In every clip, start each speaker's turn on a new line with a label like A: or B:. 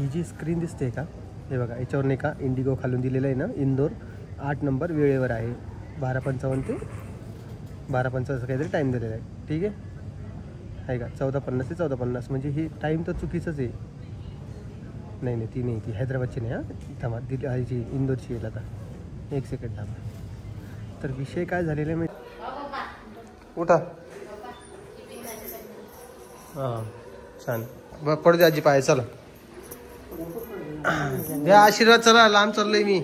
A: ही जी screen दिसते का, हे बघा याच्यावर नाही का इंडिगो खालून दिलेलं आहे ना, इंदोर 8 नंबर वेळेवर आहे. 12:55 ते 12:50 काहीतरी टाईम दिलेला आहे. ठीक आहे का, 14:50 ते 14:50. म्हणजे ही टाईम तर चुकीचंच आहे. नाही ती नाही, ती हैदराबादची नाही. हां थांबा, दिल्ली जी इंदोरची येईल. आता 1 सेकंड थांबा. तर विषय काय झालेला आहे मी उठा. हां छान. पडू दे आजी पाय. चला द्या आशीर्वाद. चला लांब चाललोय मी.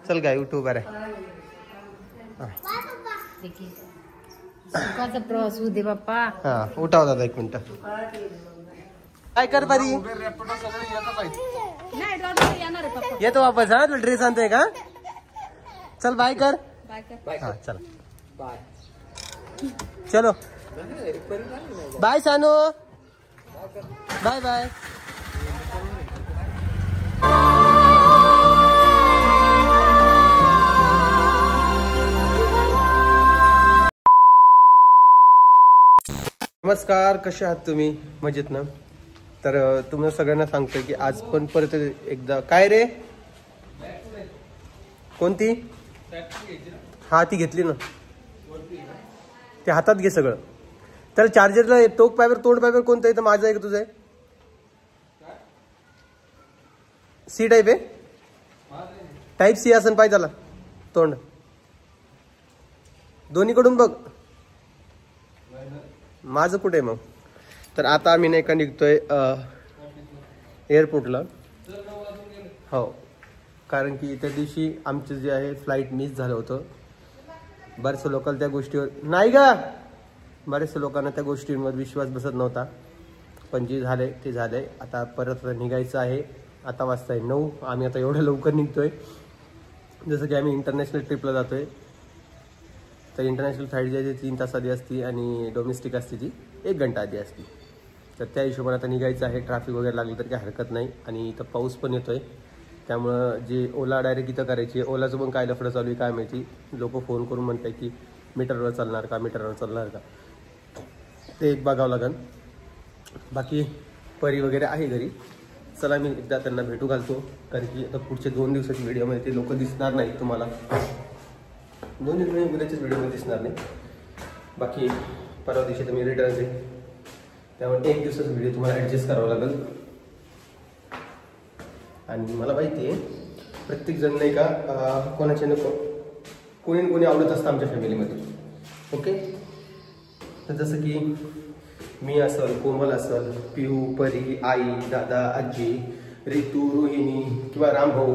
A: चल काय उठू उभा रे.
B: प्रवास होऊ दे बाप्पा.
A: हा उठाव दादा 1 मिनिट. काय कर बरी येतो वापस. हा तुला ड्रेस आणतोय का. चल बाय कर. हा चला चलो बाय सानू. Bye bye. नमस्कार, कसे आहात तुम्ही. मजेत ना. तर तुम्हाला सगळ्यांना सांगतोय की आज पण परत एकदा. काय रे कोणती. हा ती घेतली ना. ते हातात घे सगळं. तर चार्जरला टोक पायवर तोंड पायवर कोणतं आहे. तर माझं आहे का तुझं आहे. सी टाईप आहे. टाईप सी असेल पाहिजे त्याला तोंड. दोन्हीकडून बघ. माझं कुठे आहे मग. तर आता आम्ही नाही का निघतोय एअरपोर्टला. हो, कारण की त्या दिवशी आमचं जे आहे फ्लाईट मिस झालं होतं. बऱ्याचशा लोकांना त्या गोष्टीवर नाही का, बऱ्याचशा लोकांना त्या गोष्टींवर विश्वास बसत नव्हता. पण जे झालंय ते झालंय. आता परत निघायचं आहे. आता वाजता आहे 9. आम्ही आता एवढं लवकर निघतोय. जसं की आम्ही इंटरनॅशनल ट्रिपला जातोय. तर इंटरनॅशनल फ्लाईट जी आहे ती 3 तास आधी असती आणि डोमेस्टिक असते ती 1 घंटा आधी असते. तर त्या हिशोबाने आता निघायचं आहे. ट्रॅफिक वगैरे लागली तर काही हरकत नाही. आणि इथं पाऊस पण येतोय. त्यामुळं जे ओला डायरेक्ट इथं करायची. ओलाचं पण काय लफडं चालू आहे काय माहिती. लोक फोन करून म्हणतात की मीटरवर चालणार का, मीटरवर चालणार का. ते एक बघावं लागेल. बाकी परी वगैरे आहे घरी. चला मी एकदा त्यांना भेटू घालतो. कारण की आता पुढचे 2 दिवसाच्या व्हिडिओमध्ये ते लोक दिसणार नाहीत तुम्हाला. 2 दिवस उद्याच्याच व्हिडिओमध्ये दिसणार नाही. बाकी परवा दिवशी तर मी रिटर्न आहे. त्यामुळे 1 दिवसाचा व्हिडिओ तुम्हाला ॲडजस्ट करावा लागेल. आणि मला माहिती आहे प्रत्येकजण नाही का कोणाच्या नको कोणी कोणी आवडत असतं आमच्या फॅमिलीमध्ये. ओके. तर जसं की मी असेल, कोमल असेल, पिहू, परी, आई, दादा, आजी, रितू, रोहिणी किंवा रामभाऊ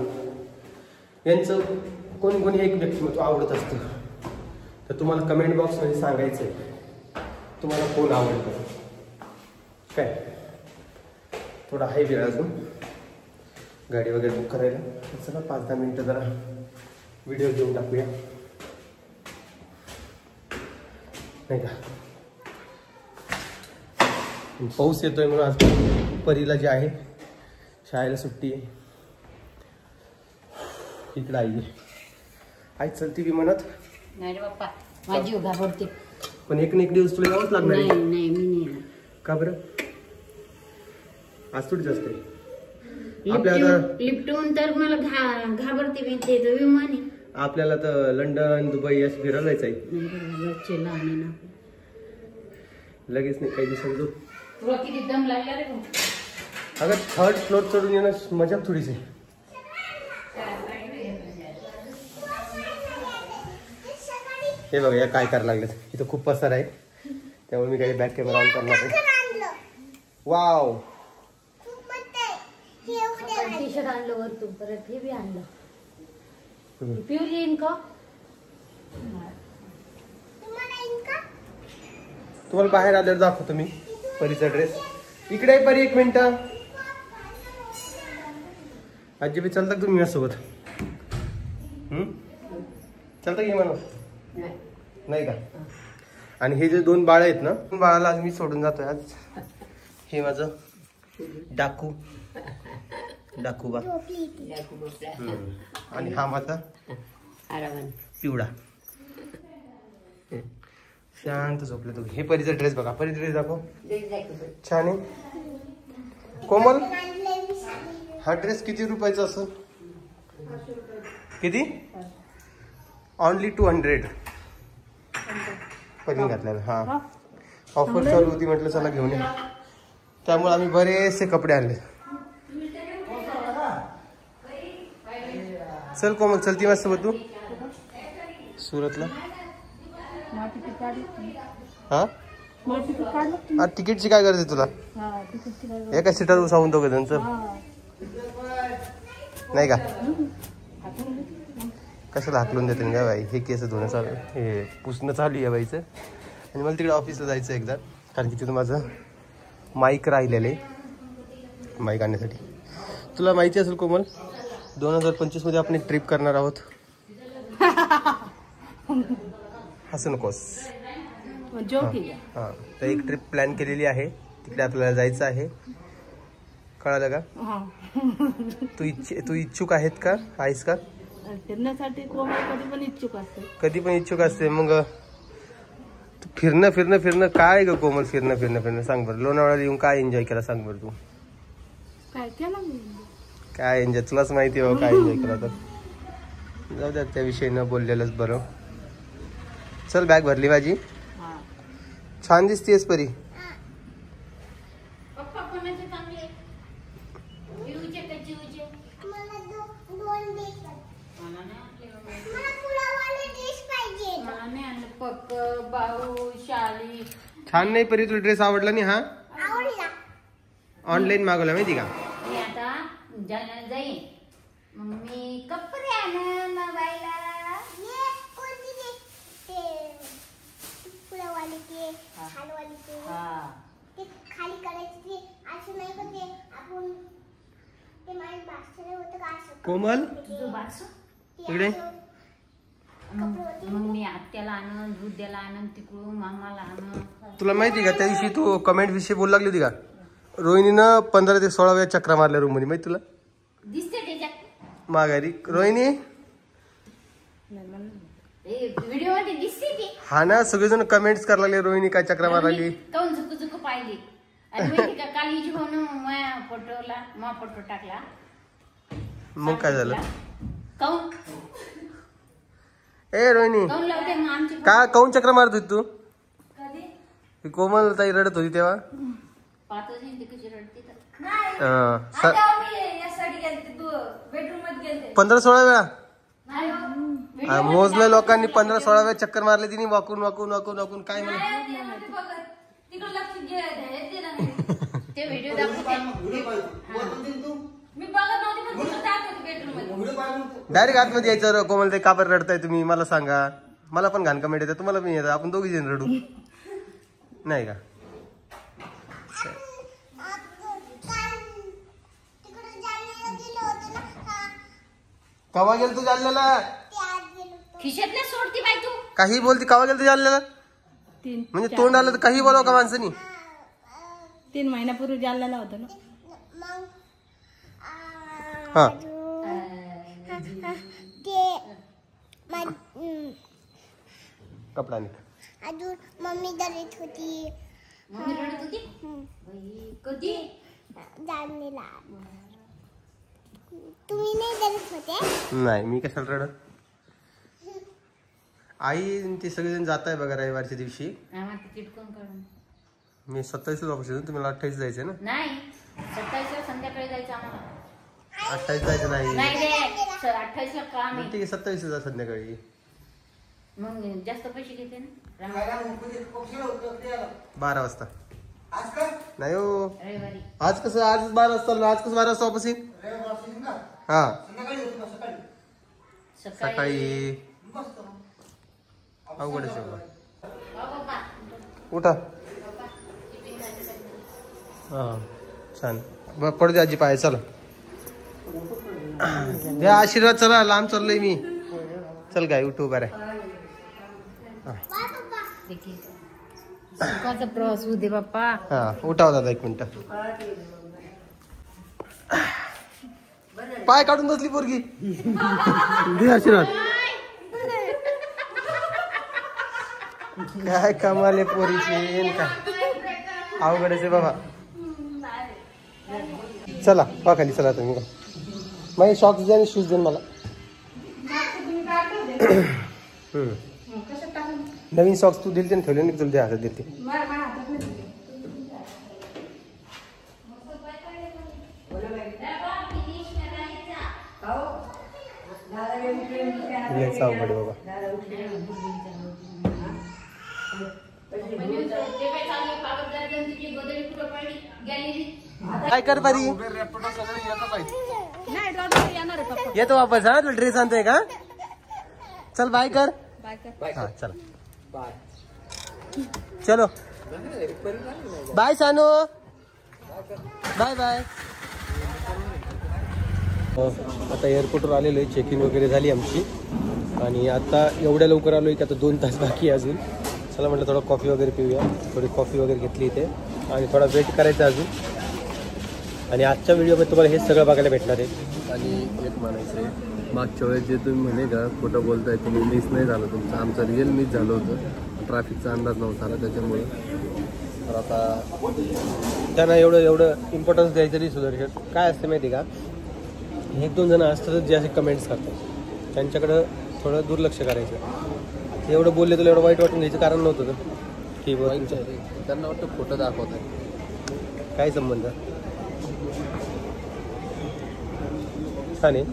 A: यांचं कोणी कोणी एक व्यक्तिमत्व आवडत असतं. तर तुम्हाला कमेंट बॉक्समध्ये सांगायचं आहे तुम्हाला कोण आवडतं. काय थोडा आहे वेळ अजून गाडी वगैरे बुक करायला. चला 5-10 मिनटं जरा व्हिडिओ घेऊन टाकूया नाही का. पाऊस येतोय म्हणून आज परीला जे आहे शाळेला सुट्टी आहे. इकडं आई चलती विमानात.
B: नाही रे बाप्पा, माझी घाबरते.
A: पण एक ना एक दिवस तुला यावंच लागणार.
B: नाही नाही मी नाही.
A: का बरं. आज थोडीच असते
B: आपल्याला. लिफ्टून तर मला घाबरते मी. ते विमान आहे.
A: आपल्याला तर लंडन, दुबई असं फिरायला जायचं
B: आहे.
A: लगेच नाही काही दिवसांनी जाऊ.
B: तुला किती दम लागला रे.
A: अगं 3rd फ्लोअर चढून येणं मजा थोडीच आहे. हे बघा या काय करायला लागलेत. इथं खूप पसार आहे त्यामुळे मी काही बॅक कॅमेरा ऑन करणार आहे. वाव.
B: टी शर्ट आणलं वरतून. परत हे बी आणलं. प्युअर येईन का
A: तुम्हाला बाहेर आल्यावर दाखवतो मी परीचा ड्रेस. इकडे आहे परी 1 मिनिट. आजी बी चालता तुम्ही माझ्यासोबत. चालता की म्हणून नाही का. आणि हे जे 2 बाळ आहेत ना, बाळाला आज मी सोडून जातोय आज. हे माझं डाकू डाकूबा. आणि हा माझा पिवळा. शांत झोपले तू. हे परीचा ड्रेस बघा. परी ड्रेस दाखव. छान आहे. कोमल हा ड्रेस किती रुपयाचा असं? किती? ओनली 200 पनीर घातल्याला. हा ऑफर चालू होती, म्हटलं चला घेऊन ये. त्यामुळे आम्ही बरेचसे कपडे आणले. चल कोमल चलती माझ्यासोबत तू सुरतला. हा तिकीटची काय गरज आहे तुला? एका सीटावर सांगून दोघं त्यांचं नाही का? कशाला हाकलून देते का बाई? हे केस धुणं चालू, हे पुसणं चालू आहे बाईचं. आणि मला तिकडे ऑफिसला जायचं एकदा, कारण की तिथं माझं माईक राहिलेलं आहे, माईक आणण्यासाठी. तुला माहिती असेल कोमल, 2025 मध्ये आपण एक ट्रिप करणार आहोत. हसू नकोस. हा तर एक ट्रिप प्लॅन केलेली आहे, तिकडे आपल्याला जायचं आहे. कळालं का? तू इच्छुक आहेस का?
B: फिरण्यासाठी कधी पण इच्छुक असते.
A: कधी पण इच्छुक असते. मग फिरणं काय ग कोमल? फिरणं सांग बरं. लोणावळ्याला येऊन काय एन्जॉय केला सांग बरं तू?
B: काय केलं?
A: काय एन्जॉय तुलाच माहिती आहे काय एन्जॉय केला. तर जाऊ द्या, त्याविषयी न बोललेलंच बरं. चल बॅग भरली माझी. छान दिसतेस परी. छान नाही परी, तुला ड्रेस आवडला नाही? हा ऑनलाईन मागवला माहिती का?
B: मी आता जालन्याला जाईन, मग मी कपडे आणन मोबाईलला.
C: खाली करायची असं नाही का? ते आपण ते माझ्या बासरे होतं का असं?
A: कोमल इकडे.
B: मग मी आत्याला आणन, दूधला आणन, तिकडून मामाला आणन.
A: तुला माहिती का त्या दिवशी तू कमेंट विषयी बोलू लागली होती का? रोहिणीनं 15 ते 16 वेळा चक्रा मारल्या रूम मध्ये, माहिती तुला?
B: दिसते त्याच्यात
A: माघारी रोहिणी.
B: व्हिडिओ मध्ये दिसते ती.
A: हा ना, सगळेजण कमेंट्स करायला लागले रोहिणी काय चक्रा मारली.
B: काऊन झुकू पाहिली. आणि माहिती का काल हिची भाऊन मा फोटो टाकला.
A: मग काय झालं?
B: काऊन
A: ए रोहिणी
B: काऊन लावते मग आमची
A: का काऊन चक्र मारत होती तू?
B: कधी
A: कोमल ताई रडत होती तेव्हा.
B: पाहतो ती कशी रडते तर.
A: 15-16 वेळा मोजलं लोकांनी. 15-16 वेळा चक्कर मारले तिने वाकून काय म्हणा.
B: ते व्हिडिओ दाखवते.
A: डायरेक्ट आतमध्ये यायचं. कोमल ताई का बरं रडताय तुम्ही मला सांगा. मला पण घाण कमेंट येतं, तुम्हाला पण येतं. आपण दोघी जण रडू नाही का? कवा गेल तू जालन्याला?
B: खिशातल्या सोडती बाई तू.
A: काही बोलती. कवा गेल तू जालन्याला? म्हणजे तोंड आलं तर काही बोलाव का माणसानी?
B: 3 महिन्यापूर्वी जालन्याला होतं ना.
A: हा कपडा
C: अजून मम्मी रडत होती.
B: कधी
C: जालन्याला तुम्ही नाही रडत होते?
A: नाही, मी कशाला रडत. आई ते सगळेजण जात आहे बघा रविवारच्या दिवशी. मी 27 ऑफिस आहे, तुम्हाला 28 जायचं ना?
B: नाही, 27 संध्याकाळी जायचं आम्हाला.
A: 28 जायचं नाही.
B: 28 ला काम आहे.
A: ठीक आहे, 27 जा संध्याकाळी.
B: मग जास्त पैसे घेते ना
A: 12 वाजता. नाही हो,
B: रविवारी.
A: आज कसं? आज 12 वाजता. आज कसं 12 वाजता ऑफिस येईल? हा सकाळी अवघड उठा. हा छान. पडू दे आजी पाय. चला द्या आशीर्वाद. चला लांब चाललोय मी. चल काय उठू बरं.
B: सुखाचा प्रवास होऊ दे बाप्पा.
A: हा उठाव दादा 1 मिनिट. पाय काढून बसली पोरगी. दे आशीर्वाद. काय कमाले पोरीची काय अवघडच आहे बाबा. चला खाली चला तुम्ही. माझे सॉक्स दे आणि शूज दे मला. नवीन सॉक्स तू दिलते ठेवले नाही तुला द्या देते. अवघड बाबा. काय कर पारी येतो वापस. हा तुला ड्रेस आणतोय का? चल बाय कर. हा चला चलो बाय सानू. Bye bye. आता एअरपोर्टवर आलेलो आहे. चेक इन वगैरे झाली आमची आणि आता एवढ्या लवकर आलो आहे की आता 2 तास बाकी आहे अजून. चला म्हटलं थोडं कॉफी वगैरे पिऊया. थोडी कॉफी वगैरे घेतली इथे आणि थोडा वेट करायचा अजून. आणि आजच्या व्हिडिओमध्ये तुम्हाला हे सगळं बघायला भेटणार आहे.
D: आणि एक म्हणायचं आहे, मागच्या वेळेस जे तुम्ही म्हणे का खोटं बोलताय तुम्ही, मिस नाही झालं तुमचं. आमचं रिअल मिस झालं होतं. ट्रॅफिकचा अंदाज नव्हता आला त्याच्यामुळे. तर आता
A: त्यांना एवढं इम्पॉर्टन्स द्यायचं नाही. सुदर्शन काय असते माहिती का, 1-2 जण असतातच जे असे कमेंट्स करतात, त्यांच्याकडं थोडं दुर्लक्ष करायचं. एवढं बोलले तुला एवढं वाईट वाटून घ्यायचं कारण नव्हतं का की
D: त्यांना वाटतं खोटं दाखवत आहे.
A: काय संबंध. छान आहे.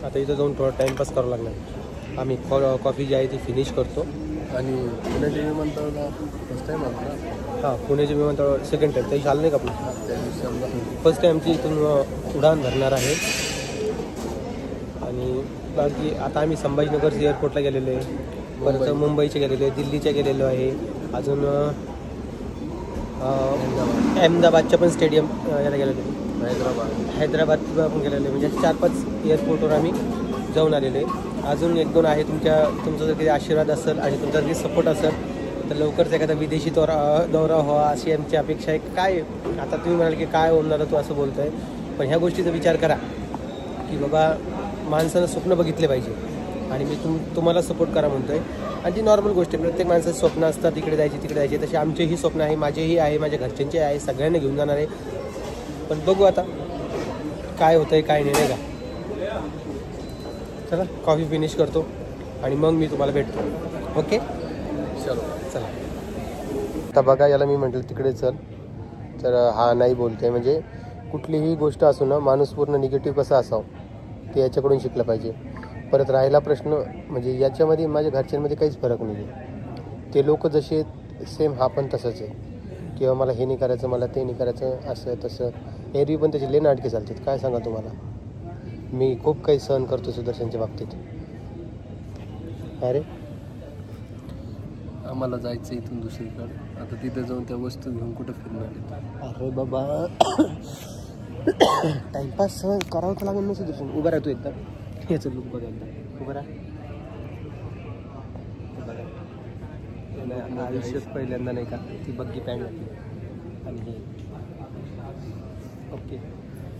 A: आता इथं जाऊन थोडा टाइमपास करावा लागणार. आम्ही कॉफी जी आहे ती फिनिश करतो.
D: आणि पुण्याच्या विमानतळाला फर्स्ट टाईम आला ना.
A: हां पुण्याच्या विमानतळावर सेकंड टाईम. त्याची आलं नाही का आपलं.
D: त्या दिवशी आमचा
A: फर्स्ट टाईम आमची इथून उडान भरणार आहे. आणि बाकी आता आम्ही संभाजीनगर एअरपोर्टला गेलेलो आहे. परत मुंबईचे गेलेलो आहे, दिल्लीच्या गेलेलो आहे. अजून अहमदाबादच्या पण स्टेडियम याला गेलेलो आहे. हैदराबादला पण गेलेलो आहे. म्हणजे 4-5 एअरपोर्टवर आम्ही जाऊन आलेलो आहे. अजून 1-2 आहे. तुमचा जर काही आशीर्वाद असेल आणि तुमचा जरी सपोर्ट असेल तर लवकरच एखादा विदेशी दौरा व्हावा अशी आमची अपेक्षा आहे. काय आता तुम्ही म्हणाल की काय होणार तू असं बोलतो आहे, पण ह्या गोष्टीचा विचार करा की बाबा माणसानं स्वप्न बघितले पाहिजे. आणि मी तुम्हाला सपोर्ट करा म्हणतो आहे. आणि ती नॉर्मल गोष्ट आहे. प्रत्येक माणसाचं स्वप्न असतात इकडे जायची तिकडे जायचे. तसे आमचेही स्वप्न आहे, माझेही आहे, माझ्या घरच्यांचे आहे, सगळ्यांना घेऊन जाणार आहे. पण बघू आता काय होतं आहे काय नाही का. चला कॉफी फिनिश करतो आणि मग मी तुम्हाला भेटतो. ओके
D: चलो
A: चला. आता बघा याला मी म्हटलं तिकडे चल, तर हा नाही बोलते. म्हणजे कुठलीही गोष्ट असो ना, माणूस पूर्ण निगेटिव्ह कसा असावं ते याच्याकडून शिकलं पाहिजे. परत राहिला प्रश्न म्हणजे याच्यामध्ये माझ्या घरच्यांमध्ये काहीच फरक नाही आहे. ते लोक जसे सेम हा पण तसंच आहे. किंवा मला हे नाही करायचं, मला ते नाही करायचं, असं तसं. एरवी पण त्याचे लय नाटके चालतात. काय सांगा तुम्हाला, मी खूप काही सहन करतो सुदर्शनच्या बाबतीत. अरे
D: आम्हाला जायचं इथून दुसरीकडे. आता तिथे जाऊन त्या वस्तू घेऊन कुठं फिरणार.
A: अरे बाबा टाइमपास करावं तर लागेल ना सुदर्शन. उभा राहतो एकदा. याचं लुक बघा एकदा. उभा राहा. आयुष्यात पहिल्यांदा नाही का ती बग्गी पॅन्ट घातली. आणि हे ओके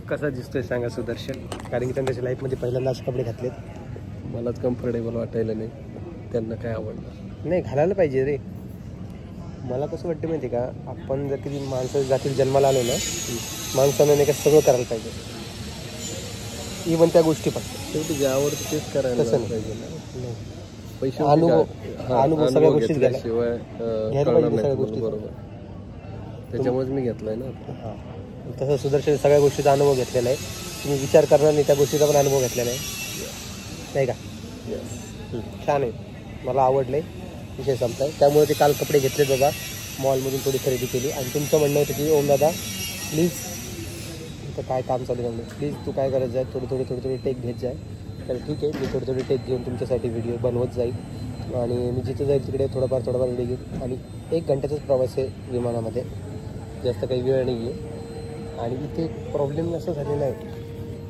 A: कसा दिसतोय सांगा सुदर्शन. कारण की त्यांनी त्याच्या लाईफमध्ये पहिल्यांदा असे कपडे घातलेत.
D: मलाच कम्फर्टेबल वाटायला नाही. त्यांना काय आवडणार
A: नाही, घालायला पाहिजे रे. मला कसं वाटतं माहिती का, आपण जर कधी माणसं जातील जन्माला आलो ना, माणसानं नाही का सगळं करायला पाहिजे. इव्हन त्या गोष्टी पण
D: शेवटी जे आवडतं तेच करायला
A: तसं नाही.
D: पाहिजे ना. पैसे
A: अनुभव सगळ्या गोष्टीत घ्यायला
D: शिवाय
A: सगळ्या गोष्टी.
D: बरोबर. त्याच्यामुळेच मी घेतलाय ना.
A: हां तसं सुदर्शन सगळ्या गोष्टीचा अनुभव घेतलेला आहे. तुम्ही विचार करणार नाही त्या गोष्टीचा पण अनुभव घेतलेला आहे नाही का. छान आहे, मला आवडलं आहे. विषय संपलाय. त्यामुळे ते काल कपडे घेतले बाबा, मॉलमधून थोडी खरेदी केली. आणि तुमचं म्हणणं होतं की ओम दादा प्लीज, इथं काय काम चालू आहे, प्लीज तू काय करत जाय, थोडी टेक घेत जाय. तर ठीक आहे, मी थोडी टेक घेऊन तुमच्यासाठी व्हिडिओ बनवत जाईल. आणि मी जिथं जाईल तिकडे थोडंफार व्हिडिओ घेईन. आणि 1 घंट्याचाच प्रवास आहे विमानामध्ये, जास्त काही वेळ नाही आहे. आणि इथे प्रॉब्लेम असं झालेला आहे,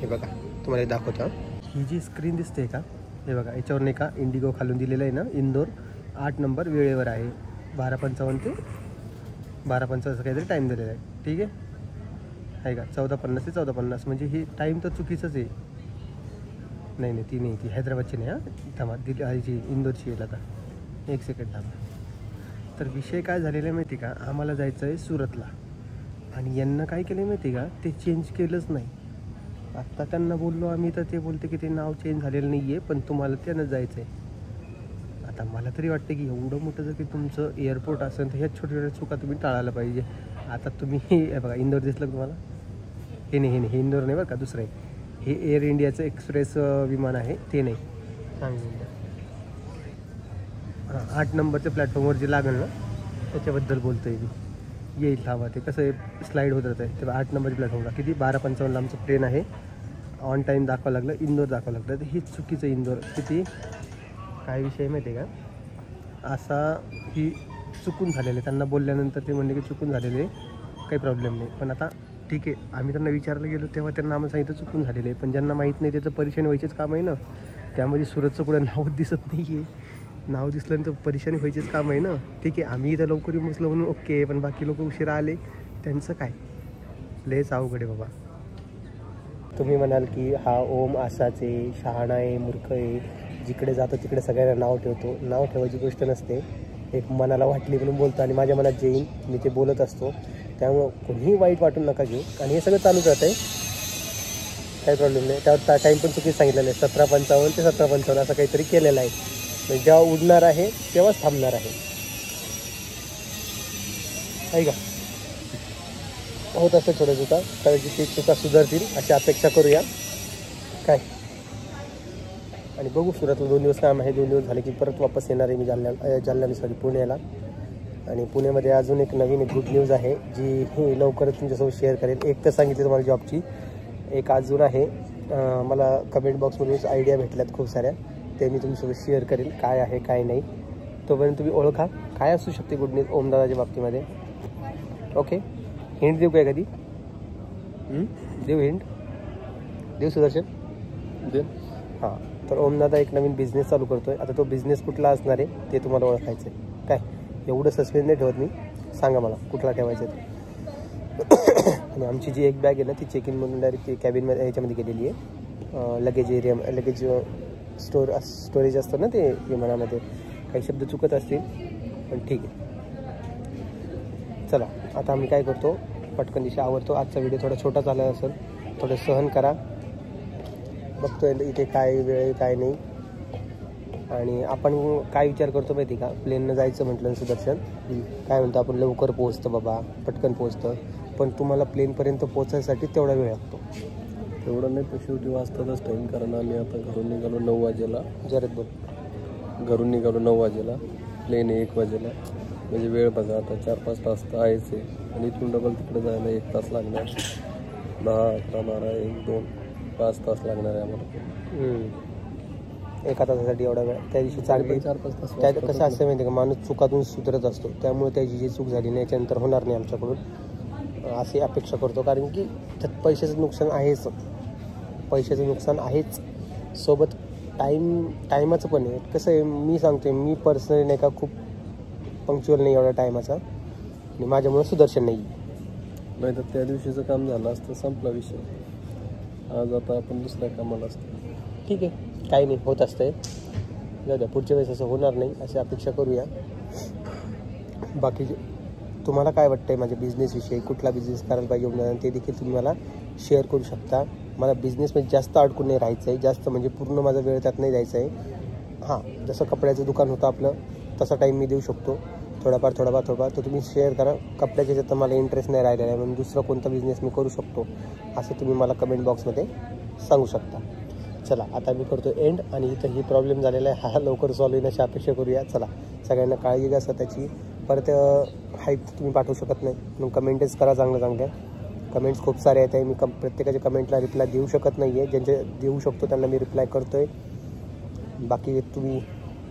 A: हे बघा तुम्हाला दाखवतो. ही जी स्क्रीन दिसते का, हे बघा याच्यावर नाही का इंडिगो खालून दिलेलं आहे ना, इंदोर 8 नंबर वेळेवर आहे. 12:55 ते 12:50 असं काहीतरी टाईम दिलेला आहे. ठीक आहे का. 14:50 ते 14:50 म्हणजे ही टाईम तर चुकीचंच आहे. नाही ती नाही, ती हैदराबादची नाही. हां थांबा, जी इंदोरची येईल. आता 1 सेकंड थांबा. तर विषय काय झालेला आहे माहिती का, आम्हाला जायचं आहे सुरतला. आणि यांना काय केलं माहिती का, ते चेंज केलंच नाही. आत्ता त्यांना बोललो आम्ही तर ते बोलते की ते नाव चेंज झालेलं नाही आहे, पण तुम्हाला त्यानं जायचं आहे. आता मला तरी वाटतं की एवढं मोठं जर की तुमचं एअरपोर्ट असेल तर ह्या छोट्या छोट्या चुका तुम्ही टाळायला पाहिजे. आता तुम्ही हे बघा, इंदोर दिसलं का तुम्हाला? हे नाही, हे इंदोर नाही बरं का, दुसरं आहे. हे एअर इंडियाचं एक्सप्रेस विमान आहे, ते नाही सांगितलं. हां, 8 नंबरच्या प्लॅटफॉर्मवर जे लागेल ना त्याच्याबद्दल बोलतो आहे मी. येईल थांबा, ते कसं आहे स्लाईड होत राहतं आहे. तेव्हा 8 नंबरच्या प्लॅटफॉर्मला किती 12:55 आमचं ट्रेन आहे. ऑन टाईम दाखवावं लागलं, इंदोर दाखवावं लागलं. तर हे चुकीचं. इंदोर किती काय विषय माहिती आहे का, असा ही चुकून झालेलं आहे. त्यांना बोलल्यानंतर ते म्हणले की चुकून झालेले, काही प्रॉब्लेम नाही. पण आता ठीक आहे, आम्ही त्यांना विचारायला गेलो तेव्हा त्यांना आम्हाला सांगितलं चुकून झालेलं आहे. पण ज्यांना माहीत नाही त्याचं परेशानी व्हायचेच काम आहे ना. त्यामध्ये सुरतचं कुठं नाव दिसत नाही आहे. नाव दिसल्यानंतर परेशानी व्हायचेच काम आहे ना. ठीक आहे, आम्ही इथं लवकर येऊन बसलो म्हणून ओके, पण बाकी लोक उशिरा आले त्यांचं काय, लयच अवघड आहे बाबा. तुम्ही म्हणाल की हा ओम असाच आहे, शहाणा आहे, मूर्ख आहे, जिकडे जातो तिकडे सगळ्यांना नाव ठेवतो. नाव ठेवायची गोष्ट नसते, एक मनाला वाटली म्हणून बोलतो आणि माझ्या मनात जे येईल मी ते बोलत असतो. त्यामुळं कोणीही वाईट वाटून नका घेऊ. आणि हे सगळं चालूच राहतं आहे, काही प्रॉब्लेम नाही. त्यावर टाईम पण चुकीच सांगितलेलं आहे, 17:55 ते 17:55 असं काहीतरी केलेलं आहे. म्हणजे जेव्हा उडणार आहे तेव्हाच थांबणार आहे का. होत असतं छोट्या चुका, तर ते चुका सुधारतील अशी अपेक्षा करूया काय. आणि बघू, सुरतला 2 दिवस काम आहे. 2 दिवस झाले की परत वापस येणार आहे मी जालन्याला पुण्याला. आणि पुण्यामध्ये अजून एक नवीन गुड न्यूज आहे जी लवकरच तुमच्यासोबत शेअर करेल. एक तर सांगितली तुम्हाला जॉबची, एक अजून आहे. मला कमेंट बॉक्समधूनच आयडिया भेटल्यात खूप साऱ्या, ते मी तुमच्यासोबत शेअर करेल काय आहे काय नाही. तोपर्यंत तुम्ही ओळखा काय असू शकते गुड न्यूज ओमदादाच्या बाबतीमध्ये. ओके, हिंट देऊ काय कधी? देऊ हिंट, देऊ सुदर्शन देऊ. हां, तर ओमदादा एक नवीन बिझनेस चालू करतो आहे. आता तो बिझनेस कुठला असणार आहे ते तुम्हाला ओळखायचं आहे काय. एवढं सस्पेन्स नाही ठेवत मी, सांगा मला कुठला ठेवायचं आहे. आणि आमची जी एक बॅग आहे ना ती चेक इनमधून डायरेक्ट कॅबिनमध्ये ह्याच्यामध्ये गेलेली आहे. लगेज एरिया, लगेज स्टोरेज असतं ना ते विमानामध्ये. काही शब्द चुकत असतील पण ठीक आहे. चला आता आम्ही काय करतो, पटकन दिशा आवरतो. आजचा व्हिडिओ थोडा छोटा झाला असेल, थोडं सहन करा. बघतोय इथे काय वेळ काय नाही. आणि आपण काय विचार करतो माहिती का, प्लेननं जायचं म्हटलं सुदर्शन काय म्हणतो आपण, लवकर पोहोचतं बाबा, पटकन पोहोचतं. पण तुम्हाला प्लेनपर्यंत पोहोचायसाठी तेवढा वेळ लागतो.
D: तेवढं नाही, पण शेवटी वाजतातच टाईम. कारण आम्ही आता घरून निघालो 9 वाजेला.
A: जरत बोल.
D: घरून निघालो 9 वाजेला, प्लेन 1 वाजेला. म्हणजे वेळ बघा आता 4-5 तास तर आहेच आहे. आणि इथून डबल तिकडे जायला 1 तास लागणार. 10, 11, 12, 1, 2, 5 तास लागणार आहे आम्हाला.
A: एका तासासाठी एवढा वेळ. त्या दिवशी चांगली
D: 4-5 तास.
A: त्या कसं असतं माहिती आहे का, माणूस चुकातून सुधरत असतो. त्यामुळे त्याची जी चूक झाली नाही याच्यानंतर होणार नाही आमच्याकडून अशी अपेक्षा करतो. कारण की त्यात पैशाचं नुकसान आहेच, पैशाचं नुकसान आहेच, सोबत टायमाचं पण आहे. कसं आहे मी सांगते, मी पर्सनली नाही का खूप पंक्च्युअल नाही एवढ्या टायमाचा, आणि माझ्यामुळे सुदर्शन नाही.
D: नाही तर त्या दिवशीचं काम झालं असतं, संपला विषय. आज आता आपण दुसऱ्या कामाला असतो.
A: ठीक आहे, काही नाही, होत असतंय. जाऊ द्या, पुढच्या वेळेस असं होणार नाही अशी अपेक्षा करूया. बाकी तुम्हाला काय वाटतंय माझ्या बिझनेसविषयी, कुठला बिझनेस करायला पाहिजे ते देखील तुम्ही मला शेअर करू शकता. मला बिझनेसमध्ये जास्त अडकून नाही राहायचं आहे, जास्त म्हणजे पूर्ण माझा वेळ त्यात नाही द्यायचा आहे. हां, जसं कपड्याचं दुकान होतं आपलं तसा टाईम मी देऊ शकतो, थोडाफार तर तुम्ही शेअर करा. कपड्याच्या ह्याच्यात तर मला इंटरेस्ट नाही राहिलेला आहे, म्हणून दुसरा कोणता बिझनेस मी करू शकतो असं तुम्ही मला कमेंट बॉक्समध्ये सांगू शकता. चला आता मी करतो एंड. आणि इथं ही प्रॉब्लेम झालेला आहे, हा लवकर सॉल्व्ह होईल अशी अपेक्षा करूया. चला, सगळ्यांना काळजी घ्या स्वतःची. परत हाईट तुम्ही पाठवू शकत नाही, मग कमेंटच करा चांगल्या. कमेंट्स खूप सारे आहेत, मी प्रत्येकाच्या कमेंटला रिप्लाय देऊ शकत नाही आहे. ज्यांचे देऊ शकतो त्यांना मी रिप्लाय करतो आहे. बाकी तुम्ही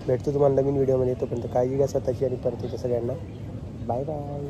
A: भेटतो तुम्हाला नवीन व्हिडिओमध्ये. तोपर्यंत काळजी घ्या स्वतःची आणि परत सगळ्यांना बाय बाय.